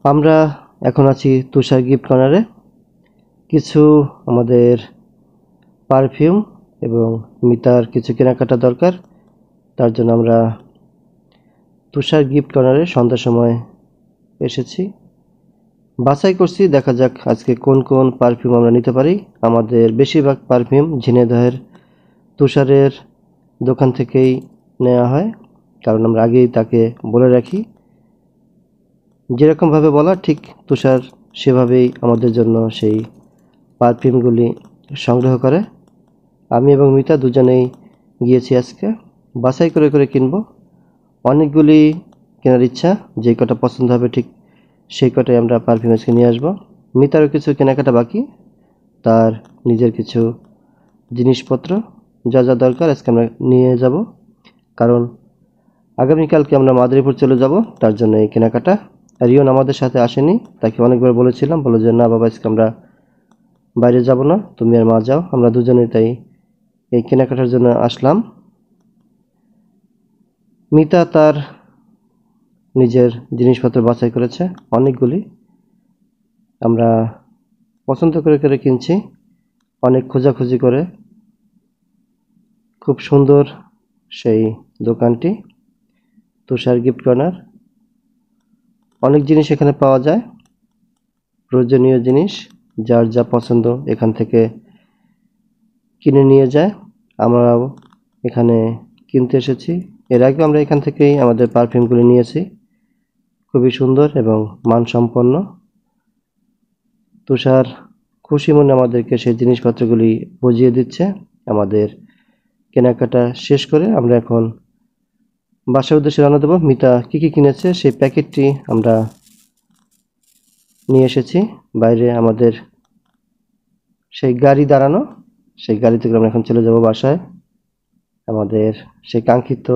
আমরা এখন আছি তুষার গিফট কর্নারে। কিছু আমাদের পারফিউম এবং মিতার কিছু কেনাকাটা দরকার, তার জন্য আমরা তুষার গিফট কর্নারে সন্ধ্যার সময় এসেছি। বাছাই করছি, দেখা যাক আজকে কোন কোন পারফিউম আমরা নিতে পারি। আমাদের বেশিরভাগ পারফিউম ঝিনাইদহের তুষারের দোকান থেকেই নেওয়া হয়, কারণ আমরা আগেই তাকে বলে রাখি যেরকমভাবে বলা ঠিক তুষার সেভাবেই আমাদের জন্য সেই পারফিউমগুলি সংগ্রহ করে। আমি এবং মিতা দুজনেই গিয়েছি আজকে, বাছাই করে করে কিনব। অনেকগুলি কেনার ইচ্ছা, যে কটা পছন্দ হবে ঠিক সেই কটাই আমরা পারফিউম আজকে নিয়ে আসবো। মিতারও কিছু কেনাকাটা বাকি, তার নিজের কিছু জিনিসপত্র যা যা দরকার আজকে আমরা নিয়ে যাব, কারণ আগামীকালকে আমরা মাদারীপুর চলে যাব, তার জন্য এই কেনাকাটা। রিয়ন আমাদের সাথে আসেনি, তাকে অনেকবার বলেছিলাম, বলে যে না বাবা আজকে আমরা বাইরে যাব না, তুমি আর মা যাও। আমরা দুজনেই তাই এই কেনাকাটার জন্য আসলাম। মিতা তার নিজের জিনিসপত্র বাছাই করেছে অনেকগুলি, আমরা পছন্দ করে করে কিনছি, অনেক খোঁজাখুঁজি করে। খুব সুন্দর সেই দোকানটি, তুষার গিফট কর্নার। অনেক জিনিস এখানে পাওয়া যায়, প্রয়োজনীয় জিনিস যার যা পছন্দ এখান থেকে কিনে নিয়ে যায়। আমরাও এখানে কিনতে এসেছি, এর আগে আমরা এখান থেকেই আমাদের পারফিউমগুলি নিয়েছি, খুবই সুন্দর এবং মানসম্পন্ন। তুষার খুশি মনে আমাদেরকে সেই জিনিসপত্রগুলি বুঝিয়ে দিচ্ছে। আমাদের কেনাকাটা শেষ করে আমরা এখন বাসার উদ্দেশ্যে রওনা দেবো। মিতা কী কী কিনেছে সেই প্যাকেটটি আমরা নিয়ে এসেছি। বাইরে আমাদের সেই গাড়ি দাঁড়ানো, সেই গাড়িতে করে আমরা এখন চলে যাব বাসায়, আমাদের সেই কাঙ্ক্ষিত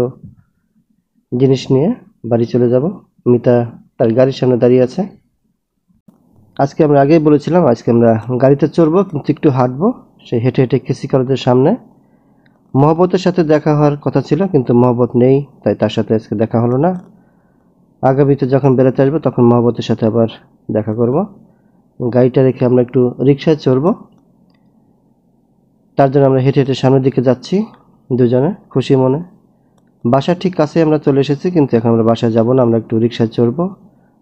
জিনিস নিয়ে বাড়ি চলে যাব। মিতা তার গাড়ির সামনে দাঁড়িয়ে আছে। আজকে আমরা আগেই বলেছিলাম আজকে আমরা গাড়িতে চড়বো, কিন্তু একটু হাঁটবো, সেই হেঁটে হেঁটে কেসি কলেজের সামনে। মহব্বতের সাথে দেখা হওয়ার কথা ছিল, কিন্তু মহব্বত নেই, তাই তার সাথে আজকে দেখা হলো না। আগামীতে যখন বেড়াতে আসবো তখন মহব্বতের সাথে আবার দেখা করব। গাড়িটা রেখে আমরা একটু রিক্সায় চড়বো, তার জন্য আমরা হেঁটে হেঁটে সামনের দিকে যাচ্ছি দুজনে খুশি মনে। বাসার ঠিক কাছে আমরা চলে এসেছি, কিন্তু এখন আমরা বাসায় যাব না, আমরা একটু রিক্সায় চড়বো,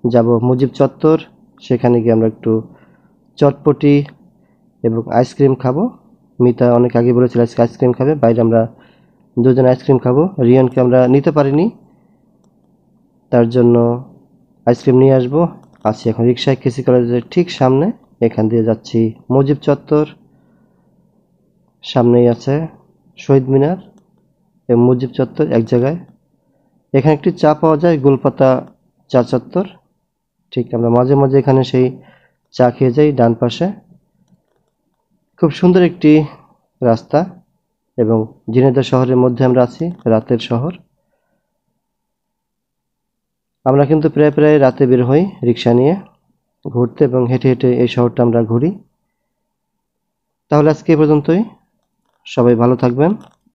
যাব মুজিব চত্বর। সেখানে গিয়ে আমরা একটু চটপটি এবং আইসক্রিম খাবো। মিতা অনেক আগে বলেছিল আজকে আইসক্রিম খাবে, বাইরে আমরা দুজন আইসক্রিম খাবো। রিয়নকে আমরা নিতে পারিনি, তার জন্য আইসক্রিম নিয়ে আসবো। আছি এখন রিক্সায় কেসি কলেজের ঠিক সামনে, এখান দিয়ে যাচ্ছি মুজিব চত্বর, সামনেই আছে শহীদ মিনার এবং মুজিব চত্বর এক জায়গায়। এখানে একটি চা পাওয়া যায়, গোলপাতা চা চত্বর, ঠিক আমরা মাঝে মাঝে এখানে সেই চা খেয়ে যাই ডান পাশে। খুব সুন্দর একটি রাস্তা এবং ঝিনাইদহ শহরের মধ্যে আমরা আছি, রাতের শহর। আমরা কিন্তু প্রায় প্রায় রাতে বের হই রিক্সা নিয়ে ঘুরতে এবং হেঁটে হেঁটে এই শহরটা আমরা ঘুরি। তাহলে আজকে এই পর্যন্তই, সবাই ভালো থাকবেন।